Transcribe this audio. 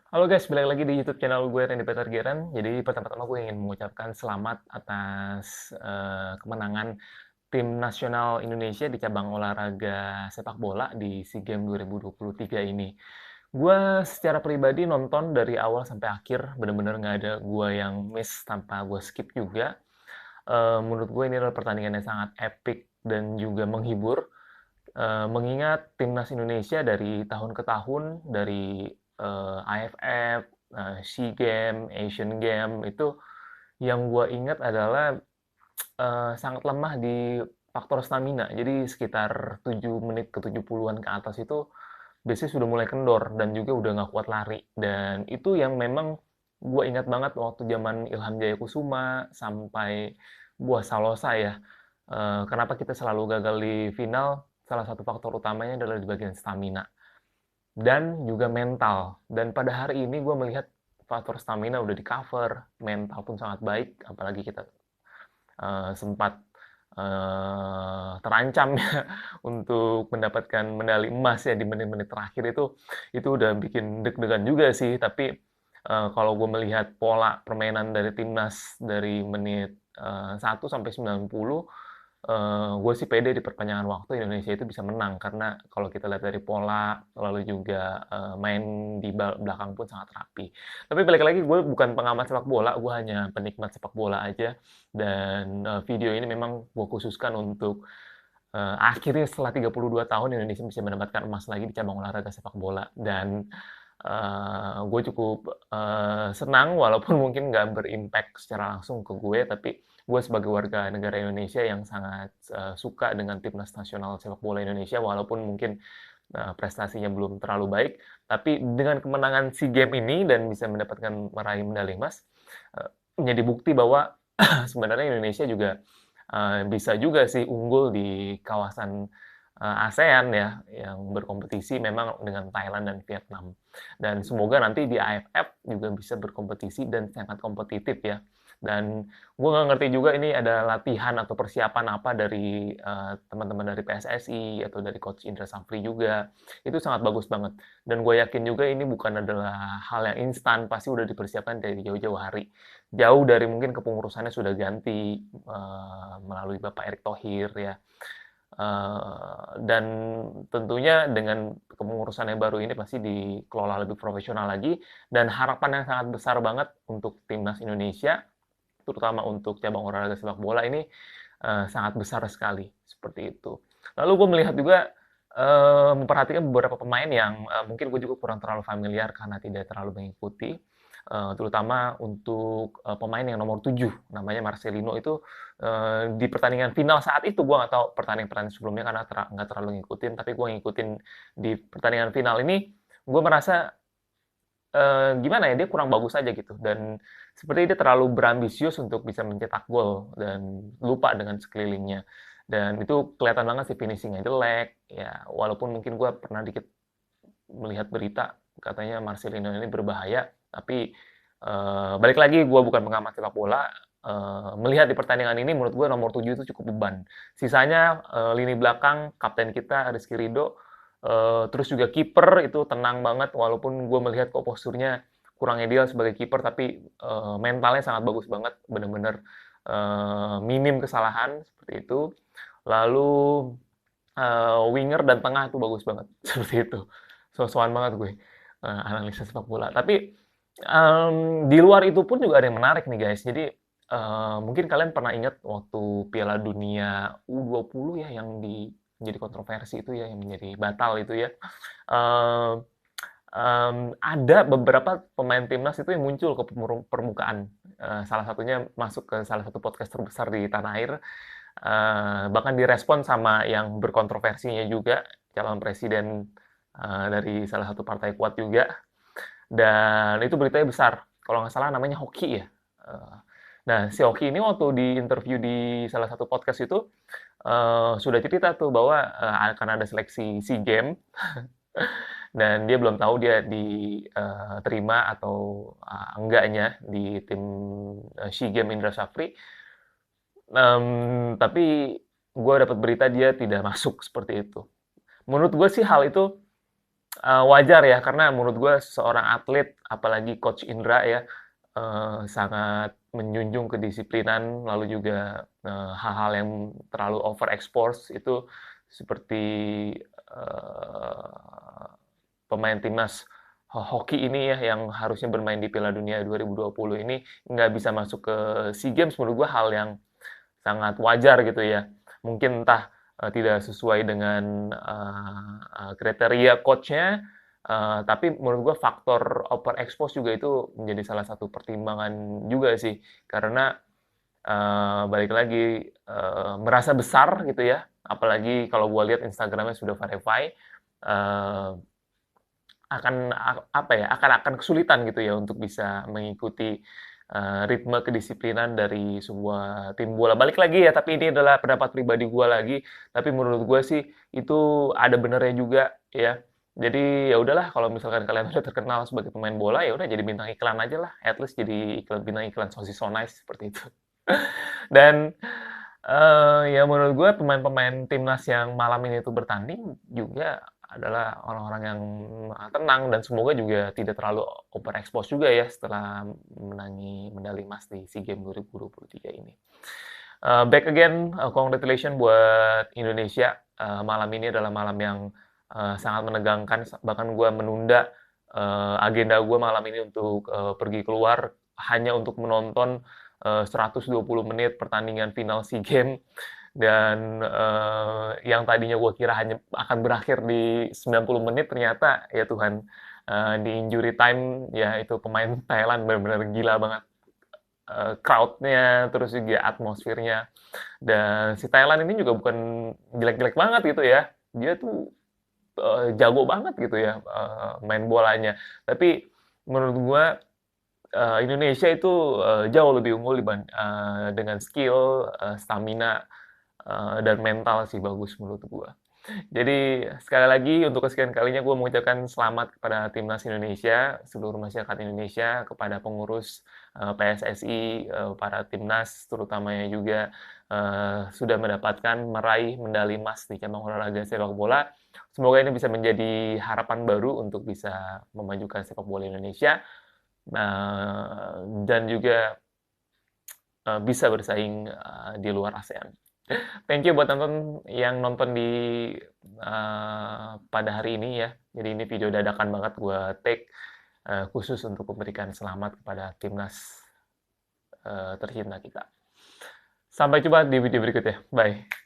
Halo guys, balik lagi di YouTube channel gue Randy Peter Giran. Jadi pertama-tama gue ingin mengucapkan selamat atas kemenangan tim nasional Indonesia di cabang olahraga sepak bola di SEA Games 2023 ini. Gue secara pribadi nonton dari awal sampai akhir, bener-bener nggak ada gue yang miss tanpa gue skip juga. Menurut gue ini adalah pertandingan yang sangat epic dan juga menghibur. Mengingat timnas Indonesia dari tahun ke tahun, dari AFF, SEA Games, Asian Games, itu yang gue ingat adalah sangat lemah di faktor stamina. Jadi sekitar 7 menit ke 70-an ke atas itu biasanya sudah mulai kendor dan juga udah nggak kuat lari. Dan itu yang memang gue ingat banget waktu zaman Ilham Jaya Kusuma sampai Buah Salosa ya. Kenapa kita selalu gagal di final? Salah satu faktor utamanya adalah di bagian stamina dan juga mental. Dan pada hari ini gue melihat faktor stamina udah di cover, mental pun sangat baik, apalagi kita sempat terancam ya untuk mendapatkan medali emas ya di menit-menit terakhir itu udah bikin deg-degan juga sih. Tapi kalau gue melihat pola permainan dari timnas dari menit 1 sampai 90, gue sih pede di perpanjangan waktu Indonesia itu bisa menang karena kalau kita lihat dari pola lalu juga main di belakang pun sangat rapi. Tapi balik lagi gue bukan pengamat sepak bola, gue hanya penikmat sepak bola aja. Dan video ini memang gue khususkan untuk akhirnya setelah 32 tahun Indonesia bisa mendapatkan emas lagi di cabang olahraga sepak bola. Dan gue cukup senang walaupun mungkin nggak berimpact secara langsung ke gue, tapi gue sebagai warga negara Indonesia yang sangat suka dengan timnas nasional sepak bola Indonesia, walaupun mungkin prestasinya belum terlalu baik, tapi dengan kemenangan SEA Games ini dan bisa mendapatkan meraih medali emas, menjadi bukti bahwa sebenarnya Indonesia juga bisa juga sih unggul di kawasan ASEAN ya, yang berkompetisi memang dengan Thailand dan Vietnam. Dan semoga nanti di AFF juga bisa berkompetisi dan sangat kompetitif ya. Dan gue nggak ngerti juga ini ada latihan atau persiapan apa dari teman-teman dari PSSI atau dari Coach Indra Safri juga. Itu sangat bagus banget. Dan gue yakin juga ini bukan adalah hal yang instan, pasti udah dipersiapkan dari jauh-jauh hari. Jauh dari mungkin kepengurusannya sudah ganti melalui Bapak Erick Thohir ya. Dan tentunya dengan kepengurusan yang baru ini pasti dikelola lebih profesional lagi dan harapan yang sangat besar banget untuk timnas Indonesia, terutama untuk cabang olahraga sepak bola ini sangat besar sekali seperti itu. Lalu gue melihat juga memperhatikan beberapa pemain yang mungkin gue juga kurang terlalu familiar karena tidak terlalu mengikuti, terutama untuk pemain yang nomor 7 namanya Marcelino itu di pertandingan final saat itu gue nggak tahu pertandingan-pertandingan sebelumnya karena nggak terlalu ngikutin, tapi gue ngikutin di pertandingan final ini gue merasa gimana ya, dia kurang bagus aja gitu dan seperti dia terlalu berambisius untuk bisa mencetak gol dan lupa dengan sekelilingnya. Dan itu kelihatan banget sih finishing-nya jelek, ya walaupun mungkin gue pernah dikit melihat berita katanya Marcelino ini berbahaya, tapi balik lagi gue bukan pengamat sepak bola, melihat di pertandingan ini menurut gue nomor 7 itu cukup beban. Sisanya lini belakang kapten kita Rizky Ridho, terus juga kiper itu tenang banget walaupun gue melihat kok posturnya kurang ideal sebagai kiper, tapi mentalnya sangat bagus banget, bener-bener minim kesalahan seperti itu. Lalu winger dan tengah itu bagus banget seperti itu. So-soan banget gue analisa sepak bola. Tapi di luar itu pun juga ada yang menarik nih guys. Jadi mungkin kalian pernah ingat waktu Piala Dunia U20 ya yang menjadi kontroversi itu ya, yang menjadi batal itu ya. Eee, ada beberapa pemain timnas itu yang muncul ke permukaan. Salah satunya masuk ke salah satu podcast terbesar di tanah air. Bahkan direspon sama yang berkontroversinya juga, calon presiden dari salah satu partai kuat juga. Dan itu beritanya besar. Kalau nggak salah namanya Hoki ya. Nah, si Hoki ini waktu di interview di salah satu podcast itu sudah cerita tuh bahwa akan ada seleksi SEA Games dan dia belum tahu dia diterima atau enggaknya di tim SEA Games Indra Safri. Tapi gue dapat berita dia tidak masuk seperti itu. Menurut gue sih hal itu wajar ya, karena menurut gue seorang atlet, apalagi Coach Indra ya, sangat menjunjung kedisiplinan, lalu juga hal-hal yang terlalu overexpose itu seperti pemain timnas hoki ini ya yang harusnya bermain di Piala Dunia 2020 ini nggak bisa masuk ke SEA Games, menurut gue hal yang sangat wajar gitu ya. Mungkin entah tidak sesuai dengan kriteria coach-nya, tapi menurut gue faktor overexpose juga itu menjadi salah satu pertimbangan juga sih. Karena balik lagi merasa besar gitu ya, apalagi kalau gue lihat Instagramnya sudah verify, uh, akan kesulitan gitu ya untuk bisa mengikuti ritme kedisiplinan dari sebuah tim bola. Balik lagi ya, tapi ini adalah pendapat pribadi gue lagi. Tapi menurut gue sih itu ada benernya juga ya. Jadi ya udahlah kalau misalkan kalian udah terkenal sebagai pemain bola ya udah jadi bintang iklan aja lah. At least jadi bintang iklan sosis so nice seperti itu. Dan ya menurut gue pemain-pemain timnas yang malam ini tuh bertanding juga adalah orang-orang yang tenang dan semoga juga tidak terlalu overexpose juga ya setelah menangi medali emas di SEA Games 2023 ini. Back again, congratulations buat Indonesia. Malam ini adalah malam yang sangat menegangkan, bahkan gue menunda agenda gue malam ini untuk pergi keluar hanya untuk menonton 120 menit pertandingan final SEA Games dan yang tadinya gue kira hanya akan berakhir di 90 menit ternyata ya Tuhan di injury time ya itu pemain Thailand benar-benar gila banget crowd-nya terus juga atmosfernya dan si Thailand ini juga bukan jelek-jelek banget gitu ya dia tuh jago banget gitu ya main bolanya tapi menurut gue Indonesia itu jauh lebih unggul dengan skill, stamina, dan mental sih bagus menurut gue. Jadi sekali lagi untuk kesekian kalinya gue mengucapkan selamat kepada timnas Indonesia, seluruh masyarakat Indonesia, kepada pengurus PSSI, para timnas terutamanya juga sudah meraih medali emas di cabang olahraga sepak bola. Semoga ini bisa menjadi harapan baru untuk bisa memajukan sepak bola Indonesia dan juga bisa bersaing di luar ASEAN. Thank you buat yang nonton di pada hari ini ya. Jadi ini video dadakan banget gue take khusus untuk memberikan selamat kepada timnas tercinta kita. Sampai jumpa di video berikutnya. Bye.